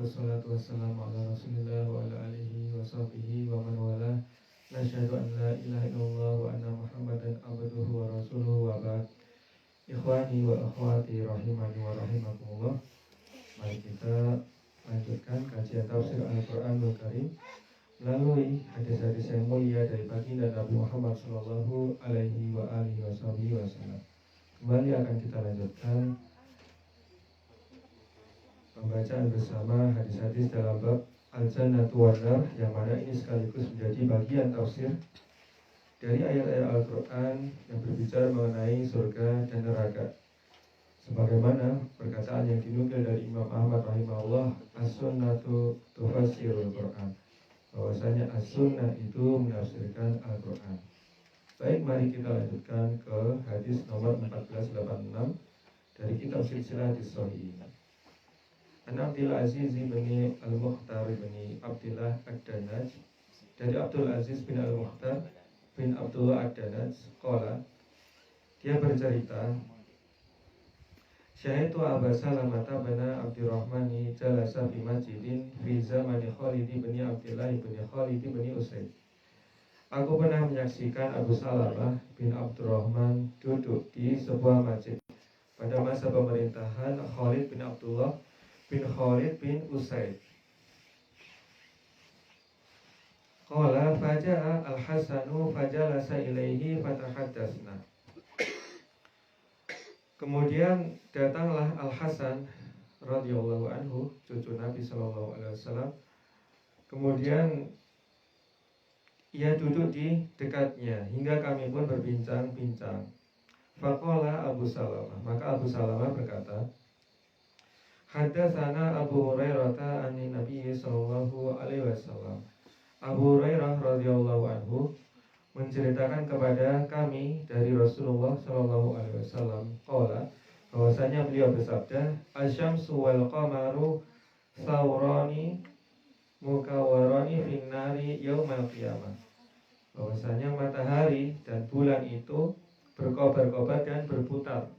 wassalatu wassalamu ala rasulillah wa ala alihi wa sahbihi wa man wala. Nasyhadu an la ilaha illallah wa anna muhammadan abduhu wa rasuluhu wa ba'd. Ikhwani wa akhwati rahimani wa rahimakumullah. Mari kita lanjutkan kajian tafsir Al-Qur'anul Karim melalui hadis-hadis yang mulia dari baginda Nabi Muhammad sallallahu alaihi wa alihi wasallam. Kembali akan kita lanjutkan pembacaan bersama hadis-hadis dalam bab Al-Jannatu wan Nar, yang mana ini sekaligus menjadi bagian tafsir dari ayat-ayat Al-Quran yang berbicara mengenai surga dan neraka. Sebagaimana perkataan yang dinukil dari Imam Ahmad rahimahullah, as-sunnatu tufassirul Quran, bahwasanya as-sunnah itu menafsirkan Al-Quran. Baik, mari kita lanjutkan ke hadis nomor 1486 dari kitab Silsilah As-Shahih. An Abdul Aziz bin Al-Mukhtar bin Abdullah Ad-Danaj, dari Abdul Aziz bin Al-Mukhtar bin Abdullah Ad-Danaj qala, dia bercerita, Syaitu Aba Salamata bana Abdurrahmani jalasa fi masjidin fi zamani Khalid bin Abdullah bin Khalid bin Usaid. Aku pernah menyaksikan Abu Salamah bin Abdurrahman duduk di sebuah masjid pada masa pemerintahan Khalid bin Abdullah bin Khalid bin Usaid. Qala faja'a al-Hasanu fajalasa ilaihi fatahaddatsna. Kemudian datanglah Al-Hasan radhiyallahu anhu, cucu Nabi sallallahu alaihi wasallam. Kemudian ia duduk di dekatnya hingga kami pun berbincang-bincang. Faqala Abu Salamah, maka Abu Salamah berkata, Haddatsana Abu Hurairah an Nabi sallallahu alaihi wasallam. Abu Hurairah radhiyallahu anhu menceritakan kepada kami dari Rasulullah sallallahu alaihi wasallam qala, bahwasanya beliau bersabda, Asyamsu wal qamaru thawrani mukawwarani finnari yaumal qiyamah. Bahwasanya matahari dan bulan itu berkobar-kobar dan berputar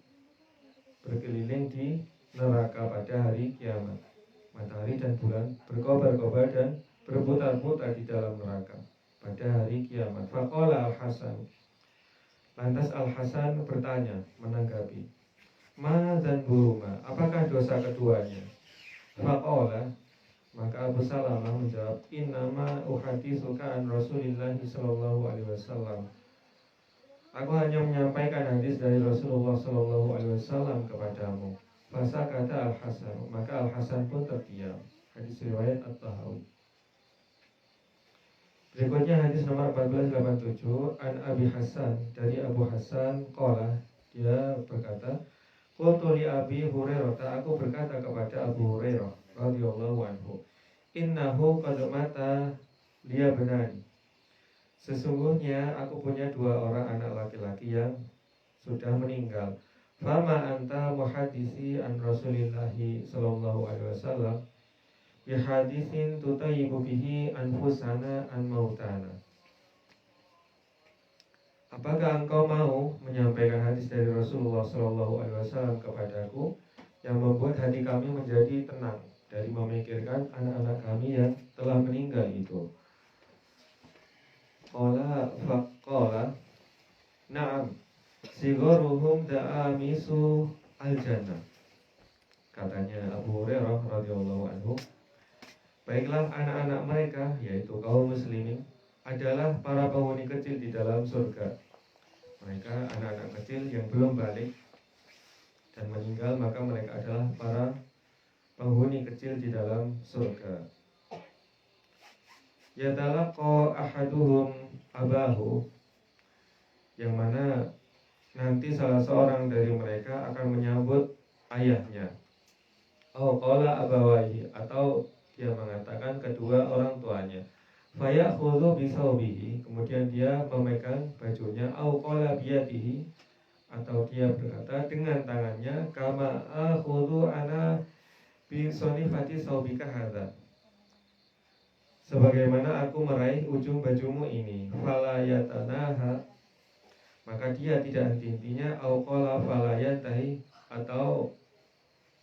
berkeliling di neraka pada hari kiamat. Matahari dan bulan berkobar-kobar dan berputar-putar di dalam neraka pada hari kiamat. Faqala Al-Hasan, lantas Al-Hasan bertanya menanggapi, Ma dzanbuhuma, apakah dosa keduanya? Faqala, maka Abu Salamah menjawab, Innama uhaditsuka an Rasulillah sallallahu alaihi wasallam. Aku hanya menyampaikan hadis dari Rasulullah sallallahu alaihi wasallam kepadamu. Masa kata Al-Hasan, maka Al-Hasan pun terdiam. Hadis riwayat At-Tahawi. Berikutnya hadis nomor 1487 an Abi Hasan, dari Abu Hasan qala, dia berkata, Qultu li Abi Hurairah, aku berkata kepada Abu Hurairah radhiyallahu anhu, Innahu qad mata liya benani. Sesungguhnya aku punya dua orang anak laki-laki yang sudah meninggal. Fama anta muhadisi an Rasulillahi sallallahu alaihi wasallam bihadithin tutayyibu bihi anfusana an mautana. Apakah engkau mau menyampaikan hadis dari Rasulullah sallallahu alaihi wasallam kepadaku yang membuat hati kami menjadi tenang dari memikirkan anak-anak kami yang telah meninggal itu? Qala faqala na'am sigaruhum da'amisu al-jannah. Katanya Abu Hurairah radhiyallahu anhu, baiklah anak-anak mereka, yaitu kaum muslimin, adalah para penghuni kecil di dalam surga. Mereka anak-anak kecil yang belum balik dan meninggal, maka mereka adalah para penghuni kecil di dalam surga. Yatalaqa ahaduhum abahu, yang mana nanti salah seorang dari mereka akan menyambut ayahnya. Qala abawaihi, atau dia mengatakan kedua orang tuanya. Fayakhudhu bisawbihi, kemudian dia memegang bajunya. Qala biyadihi, atau dia berkata dengan tangannya. Kama akhudhu ana bisonifati sawbika hadza, sebagaimana aku meraih ujung bajumu ini. Fala yatanaha, maka dia tidak henti-hentinya. Qala fala yantahi, atau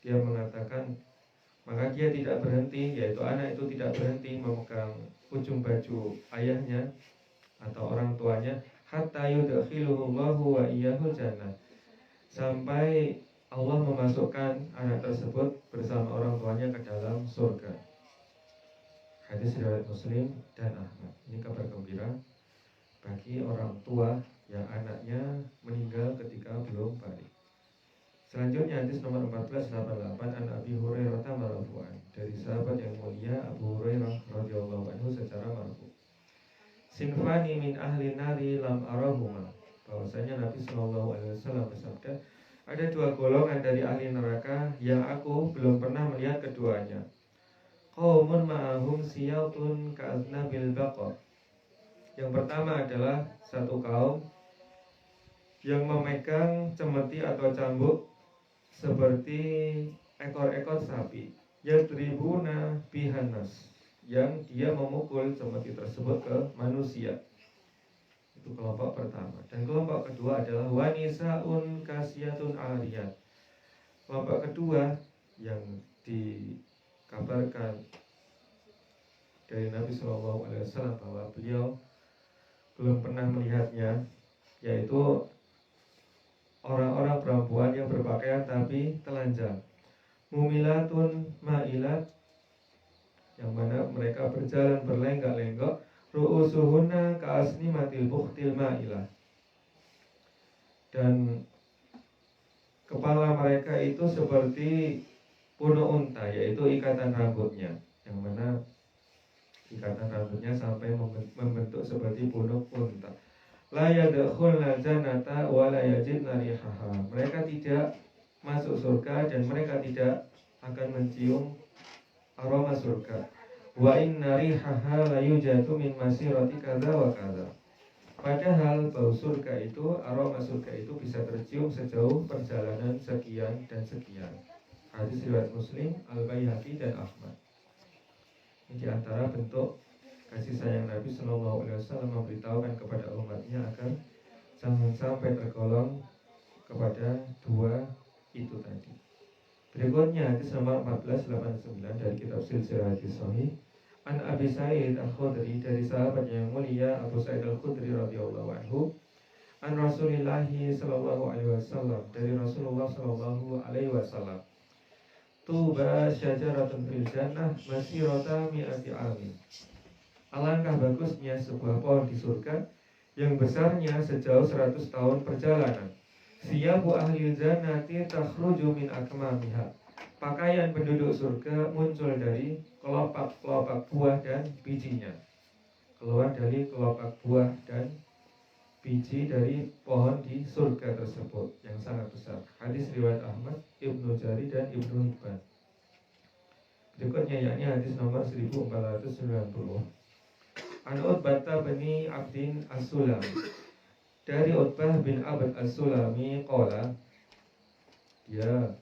dia mengatakan maka dia tidak berhenti, yaitu anak itu tidak berhenti memegang ujung baju ayahnya atau orang tuanya, hatta yudkhiluhullahu wa iyyahul jannah, sampai Allah memasukkan anak tersebut bersama orang tuanya ke dalam surga. Hadis riwayat Muslim dan Ahmad. Ini kabar gembira bagi orang tua yang anaknya meninggal ketika belum balik. Selanjutnya hadis nomor 1488 an Abi Hurairah marfu'an, dari sahabat yang mulia Abu Hurairah radhiyallahu anhu secara marfu'. Sinfani min ahli nari lam arahuma, bahwasanya Nabi Shallallahu alaihi wasallam bersabda, ada dua golongan dari ahli neraka yang aku belum pernah melihat keduanya. Qaumun ma'ahum siyatun ka'aznabil baqar. Yang pertama adalah satu kaum yang memegang cemeti atau cambuk seperti ekor-ekor sapi, yadribuna bihanas, yang dia memukul cemeti tersebut ke manusia. Itu kelompok pertama. Dan kelompok kedua adalah wanisaun kasiyatun ariyat. Kelompok kedua yang dikabarkan dari Nabi Shallallahu alaihi wasallam bahwa beliau belum pernah melihatnya, yaitu orang-orang perempuan yang berpakaian tapi telanjang, mumilatun ma'ilat, yang mana mereka berjalan berlenggak-lenggok, ru'usuhunna ka'asnimatil bukhtil ma'ilah, dan kepala mereka itu seperti punuk unta, yaitu ikatan rambutnya, yang mana ikatan rambutnya sampai membentuk seperti punuk unta. La yadkhulna jannata wa la yajidna rihaha. Mereka tidak masuk surga dan mereka tidak akan mencium aroma surga. Wa inna rihaha la yujadu min masirati kadza wa kadza. Padahal bau surga itu, aroma surga itu bisa tercium sejauh perjalanan sekian dan sekian. Hadis riwayat Muslim, Al-Baihaqi dan Ahmad. Ini di antara bentuk kasih sayang Nabi Shallallahu alaihi wasallam memberitahukan kepada umatnya agar jangan sampai tergolong kepada dua itu tadi. Berikutnya hadis nomor 1489 dari kitab Silsilah Hadis Shahih, an Abi Sa'id Al-Khudri, dari sahabat yang mulia Abu Sa'id Al-Khudri radhiyallahu anhu, an Rasulillah sallallahu alaihi wasallam, dari Rasulullah sallallahu alaihi wasallam, tuba syajaratun fil jannah masirata mi'ati amin. Alangkah bagusnya sebuah pohon di surga yang besarnya sejauh 100 tahun perjalanan. Siyabu ahli jannati takhruju min akmamiha. Pakaian penduduk surga muncul dari kelopak-kelopak buah dan bijinya. Keluar dari kelopak buah dan biji dari pohon di surga tersebut yang sangat besar. Hadis riwayat Ahmad, Ibnu Jari dan Ibnu Hibban. Berikutnya yakni hadis nomor 1490. An Utbah bin Abdin As-Sulami, dari Utbah bin Abd As-Sulami qala, dia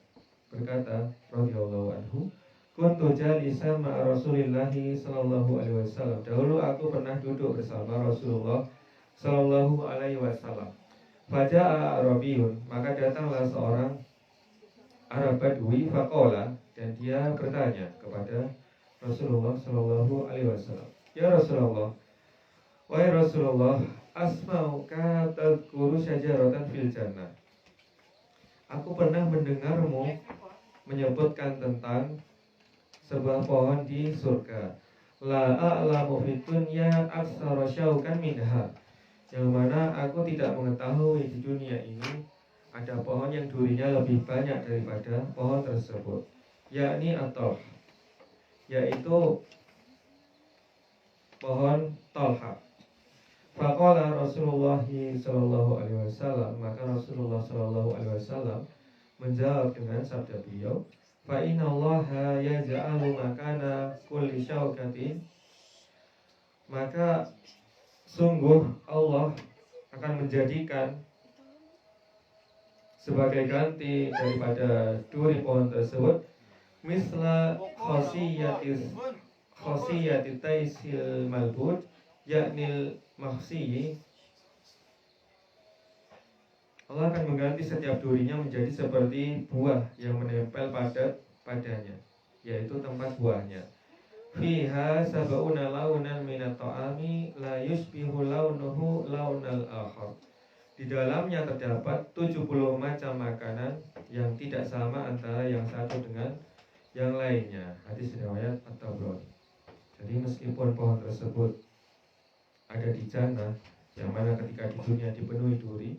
berkata radhiyallahu anhu, kuntu jalisan ma'a Rasulillah sallallahu alaihi wasallam. Dahulu aku pernah duduk bersama Rasulullah sallallahu alaihi wasallam. Faja'a Arabiyun, maka datanglah seorang Arab Badui, faqala, dan dia bertanya kepada Rasulullah sallallahu alaihi wasallam, ya Rasulullah, wahai Rasulullah, asma'uka tadhkuru syajaratan fil jannah. Aku pernah mendengarmu menyebutkan tentang sebuah pohon di surga. La a'lamu fid dunya aktsara syaukan minha. Yang mana aku tidak mengetahui di dunia ini ada pohon yang durinya lebih banyak daripada pohon tersebut, yakni atau yaitu pohon Talha. Faqala Rasulullah sallallahu alaihi wasallam, maka Rasulullah sallallahu alaihi wasallam menjawab dengan sabda beliau, fa inna Allaha yaj'alu makana kulli syaukatin, maka sungguh Allah akan menjadikan sebagai ganti daripada duri pohon tersebut misla khosiyati taisil malbud, yaknil makhsiyi. Allah akan mengganti setiap durinya menjadi seperti buah yang menempel padanya. yaitu tempat buahnya. Fiha sab'una launan minat ta'ami la yushbihu launuhu launal akhar. Di dalamnya terdapat 70 macam makanan yang tidak sama antara yang satu dengan yang lainnya. Hadis riwayat At-Tabrani. Jadi meskipun pohon tersebut ada di jannah, yang mana ketika di dunia dipenuhi duri,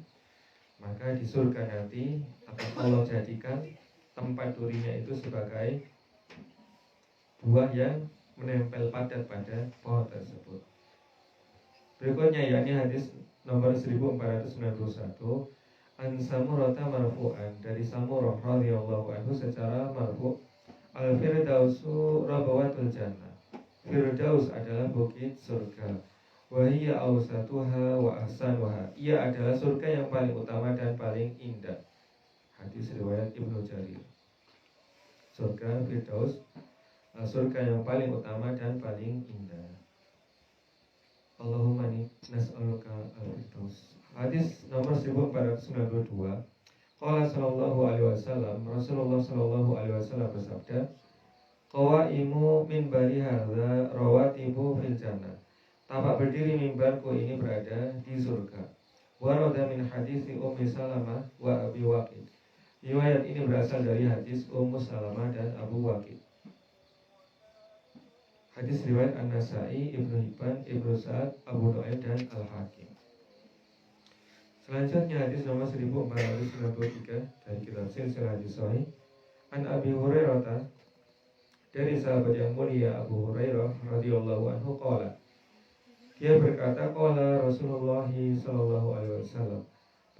maka di surga nanti akan Allah jadikan tempat durinya itu sebagai buah yang menempel padat pada pohon tersebut. Berikutnya yakni hadis nomor 1491, an Samurata marfu'an, dari Samurah radhiyallahu anhu secara marfu', al firdausu rabawatul jannah. Firdaus adalah bukit surga. Wa hiya awsatuha wa ahsanuha. Ia adalah surga yang paling utama dan paling indah. Hadis riwayat Ibnu Jarir. Surga Firdaus, surga yang paling utama dan paling indah. Allahumma nas'aluka al-firdaus. Hadis nomor 1492. Qala sallallahu alaihi wasallam, Rasulullah sallallahu alaihi wasallam bersabda, qawaimu minbari hadza rawatibu fil jannah. Tapak berdiri mimbarku ini berada di surga. Warada min hadis Ummi Salamah wa Abi Waqid. Riwayat ini berasal dari hadis Ummu Salamah dan Abu Waqid. Hadis riwayat An-Nasa'i, Ibnu Hibban, Ibnu Sa'ad, Abu Nu'aim dan Al-Hakim. Selanjutnya hadis nomor 1493 dari kitab Silsilah Hadis Shahih. An Abi Hurairah, dari sahabat yang mulia Abu Hurairah radhiyallahu anhu qala. Dia berkata, qala Rasulullah sallallahu alaihi wasallam,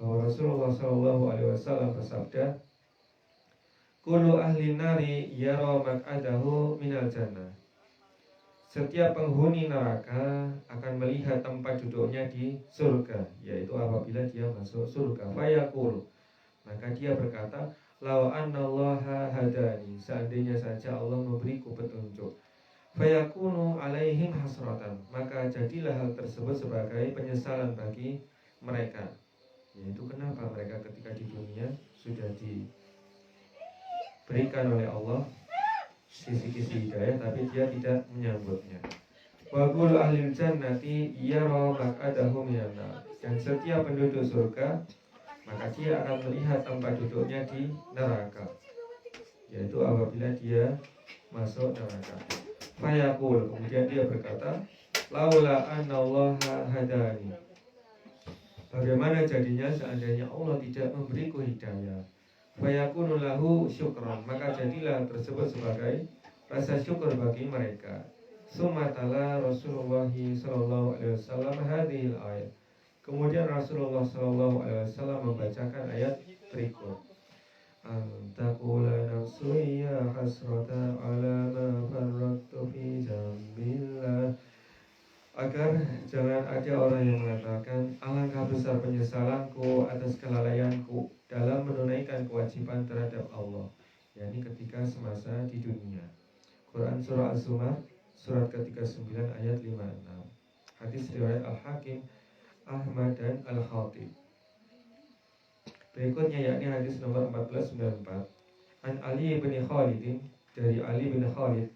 bahwa Rasulullah sallallahu alaihi wasallam bersabda, kullu ahli nari yara maq'adahu minal jannah. Setiap penghuni neraka akan melihat tempat duduknya di surga, yaitu apabila dia masuk surga. Fayaqul, maka dia berkata, law annallaha hadani, seandainya saja Allah memberiku petunjuk. Fayakunu alaihim hasratan, maka jadilah hal tersebut sebagai penyesalan bagi mereka. Yaitu kenapa mereka ketika di dunia sudah diberikan oleh Allah kisi-kisi hidayah, tapi dia tidak menyambutnya. Wa qul ahlil jannati yara maq'adahu minan nar. Dan setiap penduduk surga, maka dia akan melihat tempat duduknya di neraka, yaitu apabila dia masuk neraka. Fayaqul, kemudian dia berkata, laula annallaha hadani. Bagaimana jadinya seandainya Allah tidak memberiku hidayah? Fayakunu lahu syukran, maka jadilah tersebut sebagai rasa syukur bagi mereka. Sumatala Rasulullah sallallahu alaihi wasallam hadhil ayat. Kemudian Rasulullah sallallahu alaihi wasallam membacakan ayat berikut. Antaqula nafsu ya hasrata ala ma farrattu fi jambillah. Agar jangan ada orang yang mengatakan, alangkah besar penyesalanku atas kelalaianku dalam menunaikan kewajiban terhadap Allah, yakni ketika semasa di dunia. Quran Surah Az-Zumar, surat ke-39 ayat 56. Hadis riwayat Al-Hakim, Ahmad dan Al-Khatib. Berikutnya yakni hadis nomor 1494. An Ali bin Khalid, dari Ali bin Khalid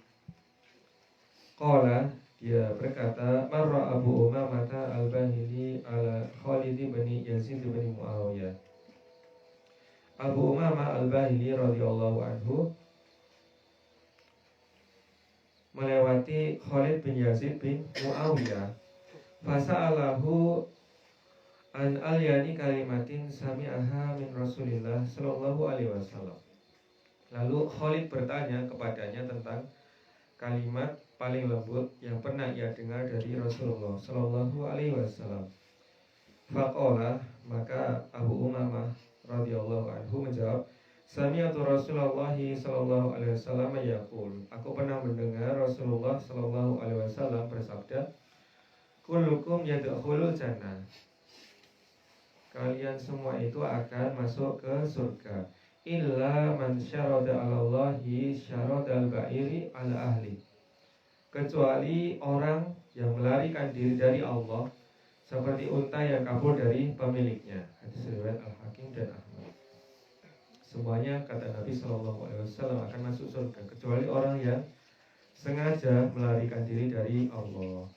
qala, dia berkata, marra Abu Umamah al-Bahili ala Khalid bin Yazid bin Muawiyah. Abu Umamah al-Bahili radhiyallahu anhu melewati Khalid bin Yazid bin Muawiyah. Fasa'alahu an alyani kalimatin sami'aha min Rasulillah sallallahu alaihi wasallam. Lalu Khalid bertanya kepadanya tentang kalimat paling lembut yang pernah ia dengar dari Rasulullah sallallahu alaihi wasallam. Faqala, maka Abu Umamah radhiyallahu anhu menjawab, sami'tu Rasulullah sallallahu alaihi wasallam yaqul, aku pernah mendengar Rasulullah sallallahu alaihi wasallam bersabda, kullukum yadkhulul jannah. Kalian semua itu akan masuk ke surga, illa man syarada 'ala Allahi syaradal ba'iri 'ala ahli. Kecuali orang yang melarikan diri dari Allah seperti unta yang kabur dari pemiliknya. Hadis riwayat Al-Hakim dan Ahmad. semuanya kata Nabi SAW akan masuk surga kecuali orang yang sengaja melarikan diri dari Allah.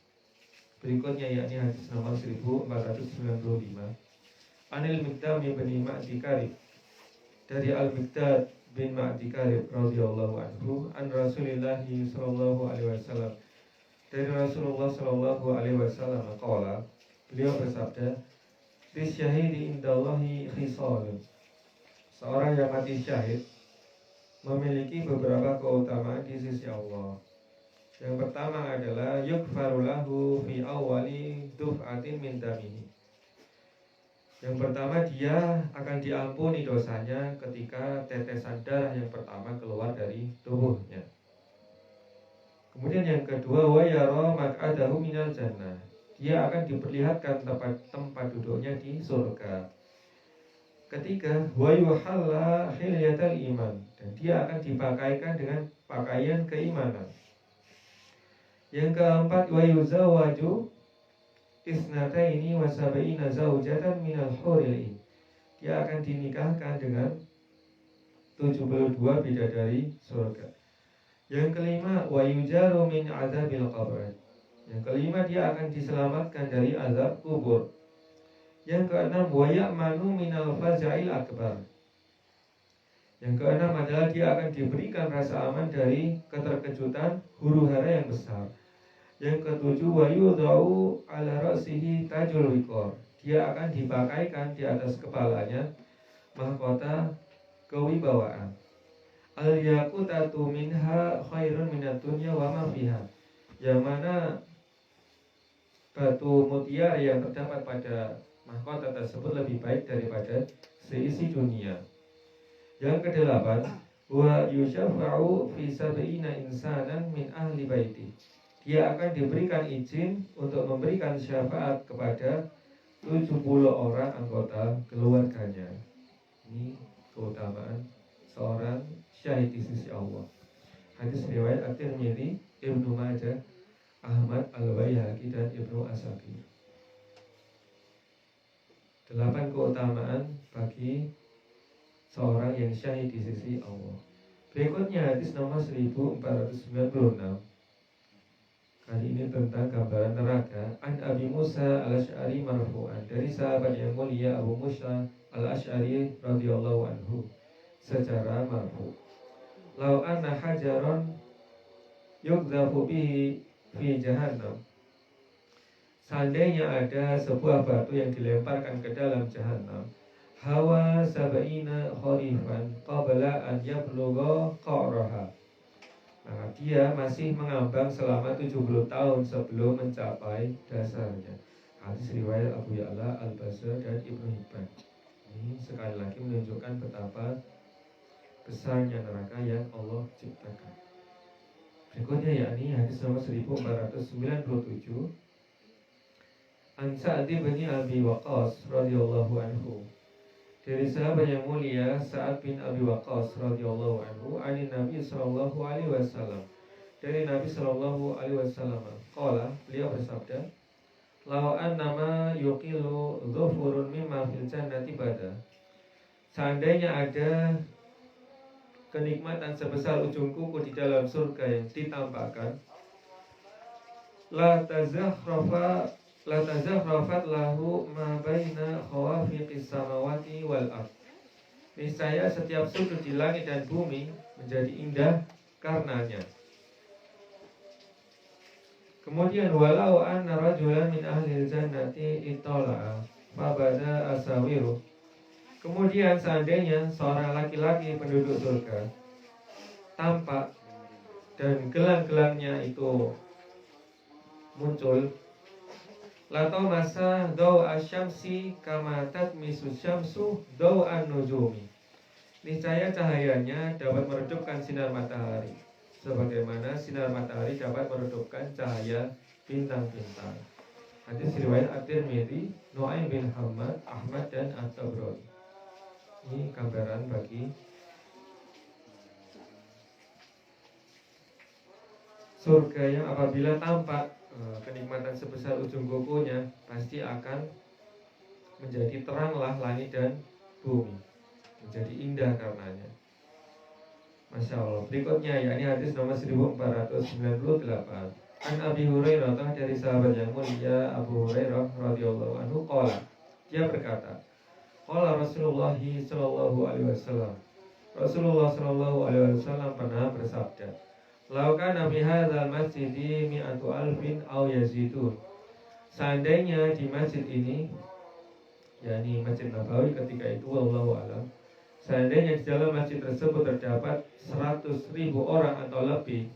Berikutnya yakni hadis nomor 1495. Anil Miqdam bin Ma'di Karib, dari Al-Miqdad bin Ma'di Karib radhiyallahu anhu, an Rasulillah sallallahu alaihi wasallam, dari Rasulullah sallallahu alaihi wasallam qala, beliau bersabda, "Lisyahidi indallahi khisalun." Seorang yang mati syahid memiliki beberapa keutamaan di sisi Allah. Yang pertama adalah yukfaru lahu fi awwali duf'atin min damihi. Yang pertama, dia akan diampuni dosanya ketika tetesan darah yang pertama keluar dari tubuhnya. Kemudian yang kedua, wa yara maq'adahu minal jannah. Dia akan diperlihatkan tempat duduknya di surga. Ketiga, wa yuhalla hilyatal iman, dan dia akan dipakaikan dengan pakaian keimanan. Yang keempat, wa yuzawwaju isnataini wa sab'ina zaujatan minal huril. Dia akan dinikahkan dengan 72 bidadari surga. Yang kelima, wa yujaru min adzabil qabr. Yang kelima, dia akan diselamatkan dari azab kubur. Yang keenam, wa ya'manu minal faza'il akbar. Yang keenam adalah dia akan diberikan rasa aman dari keterkejutan huru-hara yang besar. Yang ketujuh, wa yudha'u ala ra'sihi tajul wiqar. Dia akan dipakaikan di atas kepalanya mahkota kewibawaan. Al-yaqutatu minha khairun minad dunya wa ma fiha. Yang mana batu mutiara yang terdapat pada mahkota tersebut lebih baik daripada seisi dunia. Yang kedelapan, wa yusyafa'u fi sab'ina insanan min ahli baiti. Dia akan diberikan izin untuk memberikan syafaat kepada 70 orang anggota keluarganya. Ini keutamaan seorang syahid di sisi Allah. Hadis riwayat At-Tirmidzi, Ibnu Majah, Ahmad, Al-Baihaqi, dan Ibnu Asakir. 8 keutamaan bagi seorang yang syahid di sisi Allah. Berikutnya hadis nomor 1496. Kali ini tentang gambaran neraka. An Abi Musa al-Asy'ari marfu'an, dari sahabat yang mulia Abu Musa al-Asy'ari radhiyallahu anhu secara marfu'. Lau anna hajaron yughdhafu bihi fi jahannam. Seandainya ada sebuah batu yang dilemparkan ke dalam jahannam, hawa sab'ina kharifan qabla an yablugha qa'raha. Nah, dia masih mengambang selama 70 tahun sebelum mencapai dasarnya. Hadis riwayat Abu Ya'la, Al-Bazzar, dan Ibnu Hibban. Ini sekali lagi menunjukkan betapa besarnya neraka yang Allah ciptakan. Berikutnya yakni hadis nomor 1497. An Sa'd bin Abi Waqqas radhiyallahu anhu, dari sahabat yang mulia Sa'ad bin Abi Waqqas radhiyallahu anhu, ani Nabi sallallahu alaihi wasallam, dari Nabi sallallahu alaihi wasallam qala, beliau bersabda, law annama yuqilu dhufurun mimma fil jannati bada. Seandainya ada kenikmatan sebesar ujung kuku di dalam surga yang ditampakkan, la tazakhrafat lahu ma baina khawafiqis samawati wal ard. Niscaya setiap sudut di langit dan bumi menjadi indah karenanya. Kemudian walau anna rajulan min ahli jannati ittala'a fa bada asawiru. Kemudian seandainya seorang laki-laki penduduk surga tampak dan gelang-gelangnya itu muncul, lato masa daw asyamsi kama tatmisu syamsu daw an-nujumi. Niscaya cahayanya dapat meredupkan sinar matahari, sebagaimana sinar matahari dapat meredupkan cahaya bintang-bintang. Hadis riwayat At-Tirmidzi, Nu'aim bin Hammad, Ahmad, dan At-Tabrani. Ini gambaran bagi surga yang apabila tampak kenikmatan sebesar ujung kukunya, pasti akan menjadi teranglah langit dan bumi. menjadi indah karenanya. Masya Allah. Berikutnya yakni hadis nomor 1498. An Abi Hurairah, dari sahabat yang mulia Abu Hurairah radhiyallahu anhu qala, dia berkata, qala Rasulullah sallallahu alaihi wasallam, Rasulullah sallallahu alaihi wasallam pernah bersabda, "Lau kana fi hadzal masjidi mi'atu alfin aw yazidun." Seandainya di masjid ini, yakni Masjid Nabawi ketika itu, wallahu alam, seandainya di dalam masjid tersebut terdapat 100.000 orang atau lebih,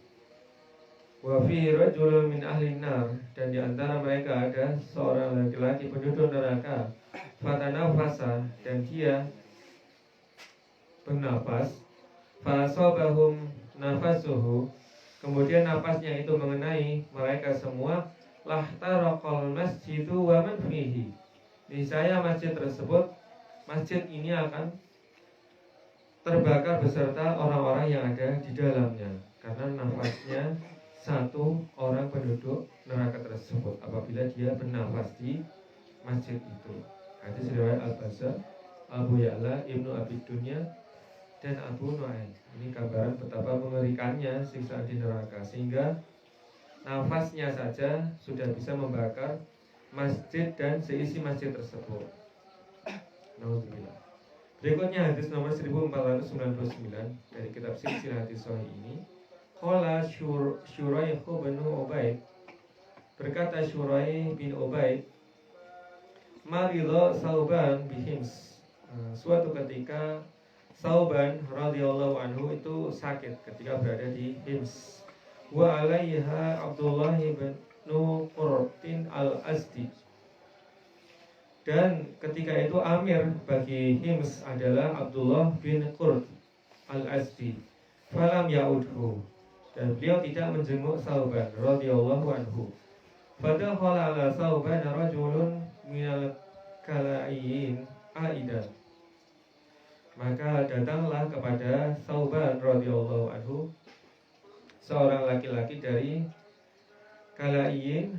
wa fihi rajulun min ahli nar, dan di antara mereka ada seorang laki-laki penduduk neraka, fatanafasa, dan dia bernafas, fasobahum nafasuhu, kemudian nafasnya itu mengenai mereka semua, lahtaraqal masjidu wa man fihi, niscaya masjid tersebut, masjid ini akan terbakar beserta orang-orang yang ada di dalamnya, karena nafasnya satu orang penduduk neraka tersebut apabila dia bernafas di masjid itu. Hadis riwayat Al-Bazzar, Abu Ya'la, Ibnu Abi Dunya, dan Abu Nu'aim. Ini gambaran betapa mengerikannya siksaan di neraka, sehingga nafasnya saja sudah bisa membakar masjid dan seisi masjid tersebut. Nauzubillah. Berikutnya hadis nomor 1499 dari kitab Silsilah Hadis Shahih ini. Qala Shuraih bin Ubaid, berkata Shuraih bin Ubaid, maridha Sauban bihims. Suatu ketika Sauban radhiyallahu anhu itu sakit ketika berada di Hims. Wa alaiha Abdullah bin Qurtin al-Azdi. Dan ketika itu amir bagi Hims adalah Abdullah bin Qurt al-Azdi. Falam ya'udhu, dan beliau tidak menjenguk Sauban radhiyallahu anhu. Fadakhala ala Sauban rajulun minal kalaiyin aidan. Maka datanglah kepada Sauban radhiyallahu anhu seorang laki-laki dari kalaiyin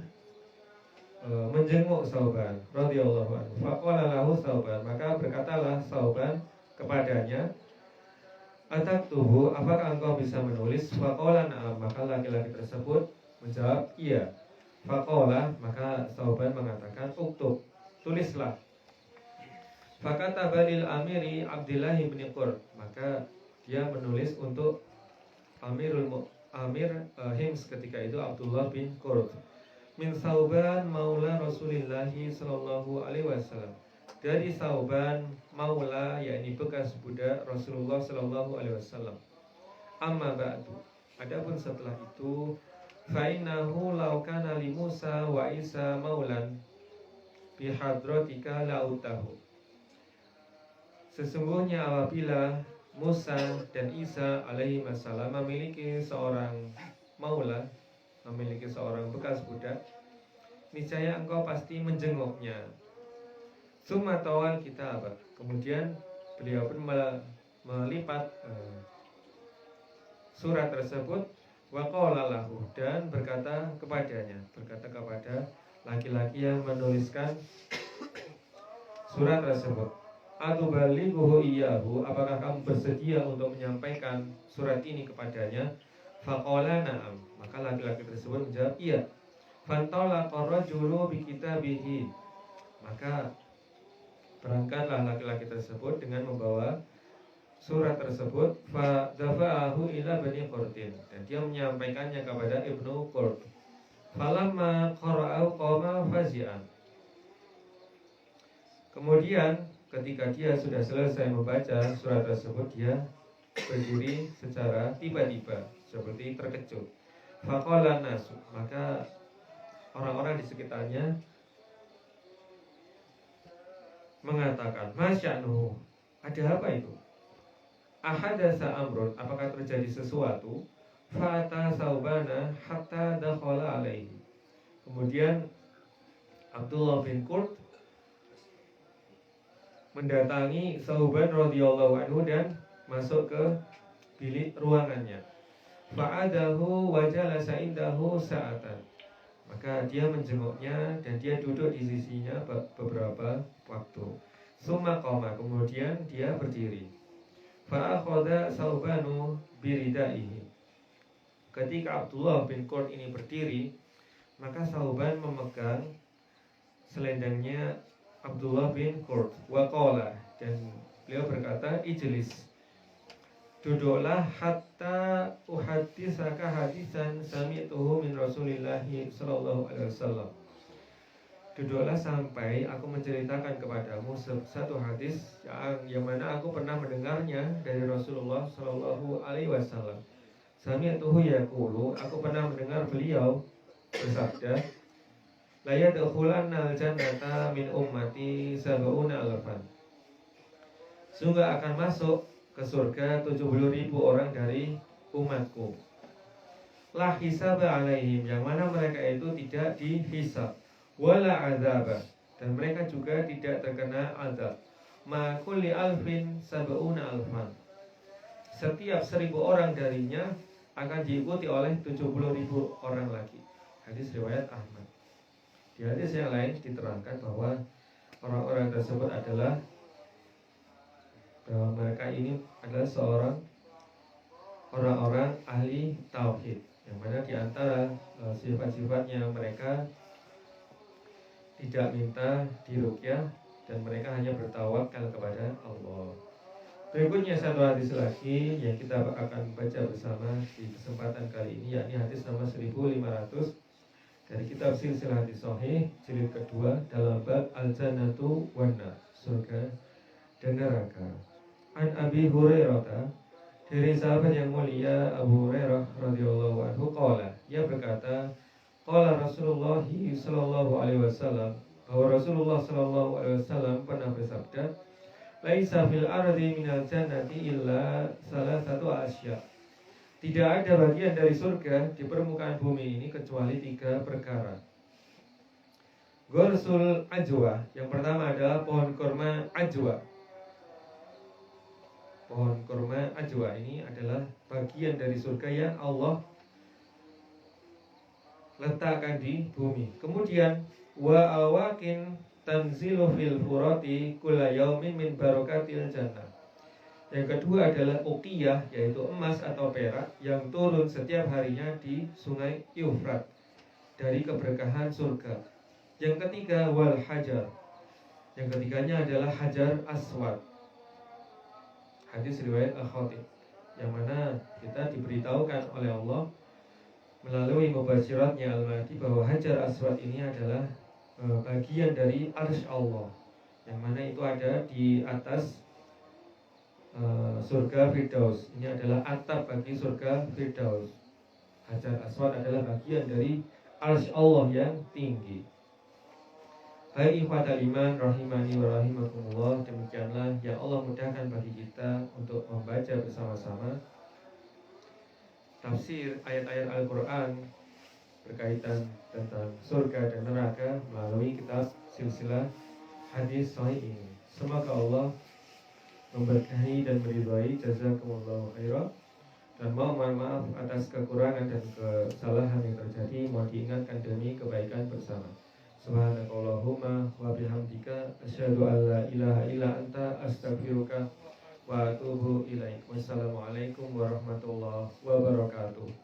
menjenguk Sauban radhiyallahu anhu. Faqala lahu Sauban, maka berkatalah Sauban kepadanya, ataktubu, apakah engkau bisa menulis? Faqala na'am, maka laki-laki tersebut menjawab iya. Faqala, maka Sauban mengatakan, uktub, tulislah. Fakataba lil amiri Abdullah bin Qurt, maka dia menulis untuk Amir Hims ketika itu Abdullah bin Qurt. Min Sauban maula Rasulillah sallallahu alaihi wasallam, dari Sauban maula, yakni bekas budak Rasulullah sallallahu alaihi wasallam. Amma ba'du, adapun setelah itu, fa innahu law kana li Musa wa Isa maulan bi hadratika lautahu. Sesungguhnya apabila Musa dan Isa alaihi wasallam memiliki seorang maula, memiliki seorang bekas budak, niscaya engkau pasti menjenguknya. Summa tawal kitab, kemudian beliau pun melipat surat tersebut, wa qala lahu, dan berkata kepadanya, berkata kepada laki-laki yang menuliskan surat tersebut, atubalighuhu iyyahu, apakah kamu bersedia untuk menyampaikan surat ini kepadanya? Faqala na'am, maka laki-laki tersebut menjawab iya. Fantalaqa rajulu bi kitabihi, maka berangkatlah laki-laki tersebut dengan membawa surat tersebut. Fa dafa'ahu ila bani Qurtin, dan dia menyampaikannya kepada Ibnu Qurt. Falamma qara'ahu qama fazi'an, kemudian ketika dia sudah selesai membaca surat tersebut, dia berdiri secara tiba-tiba seperti terkejut. Faqala nasu, maka orang-orang di sekitarnya mengatakan, masya'nuhu, ada apa itu? Ahadasa amrun, apakah terjadi sesuatu? Fata saubana hatta dakhala alaihi, kemudian Abdullah bin Qurt mendatangi Sauban radhiyallahu anhu dan masuk ke bilik ruangannya. Fa'adahu wa jalasa indahu sa'atan, maka dia menjenguknya dan dia duduk di sisinya beberapa waktu. Summa qama, kemudian dia berdiri. Fa'akhadha Saubanu biridaihi. Ketika Abdullah bin Qurt ini berdiri, maka Sauban memegang selendangnya Abdullah bin Qurt. Waqala, dan beliau berkata, ijlis, duduklah, hatta uhadditsaka hadisan sami'tuhu min Rasulillahi sallallahu alaihi wasallam. Duduklah sampai aku menceritakan kepadamu satu hadis yang mana aku pernah mendengarnya dari Rasulullah sallallahu alaihi wasallam. Sami'tuhu yaqulu, aku pernah mendengar beliau bersabda, la yadkhulannal jannata min ummati sab'una alfan. Sungguh akan masuk ke surga 70.000 orang dari umatku. La hisaba alaihim, yang mana mereka itu tidak dihisab. Wala azaba, dan mereka juga tidak terkena azab. Ma kulli alfin sab'una alfan. Setiap 1.000 orang darinya akan diikuti oleh 70.000 orang lagi. Hadis riwayat Ahmad. Di hadis yang lain diterangkan bahwa orang-orang tersebut adalah mereka ini adalah orang-orang ahli tauhid, yang mana di antara sifat-sifatnya mereka tidak minta diruqyah dan mereka hanya bertawakal kepada Allah. Berikutnya satu hadis lagi yang kita akan baca bersama di kesempatan kali ini, yakni hadis nomor 1500 dari kitab Silsilah Hadis Shahih jilid kedua dalam bab Al-Jannatu wan Nar, surga dan neraka. An Abi Hurairah, dari sahabat yang mulia Abu Hurairah radhiyallahu anhu, qala, ia berkata, qala Rasulullah sallallahu alaihi wasallam, bahwa Rasulullah sallallahu alaihi wasallam pernah bersabda, laisa fil ardi minal jannati illa salah satu asya. Tidak ada bagian dari surga di permukaan bumi ini kecuali 3 perkara. Ghursul ajwa, yang pertama adalah pohon kurma ajwa. Pohon kurma ajwa ini adalah bagian dari surga yang Allah letakkan di bumi. Kemudian wa awakin tanzilu fil furati kulla yaumin min barakatil jannah. Yang kedua adalah uqiyah, yaitu emas atau perak yang turun setiap harinya di sungai Eufrat dari keberkahan surga. Yang ketiga wal hajar. Yang ketiganya adalah hajar aswad. Hadis riwayat Al-Khatib, yang mana kita diberitahukan oleh Allah melalui mubasyiratnya Al-Mahdi bahwa hajar aswad ini adalah bagian dari arsy Allah, yang mana itu ada di atas surga Firdaus. Ini adalah atap bagi surga Firdaus. Hajar aswad adalah bagian dari arsy Allah yang tinggi. Hai ikhwatal iman rahimani wa rahimakumullah, demikianlah yang Allah mudahkan bagi kita untuk membaca bersama-sama tafsir ayat-ayat Al-Quran berkaitan tentang surga dan neraka melalui kitab Silsilah Hadis Shahih ini. Semoga Allah memberkahi dan meridhai. Jazakumullahu khairan. Dan mohon maaf atas kekurangan dan kesalahan yang terjadi. Mohon diingatkan demi kebaikan bersama. Subhanakallahumma wa bihamdika asyhadu an la ilaha illa anta astaghfiruka wa atubu ilaik. Wassalamualaikum warahmatullahi wabarakatuh.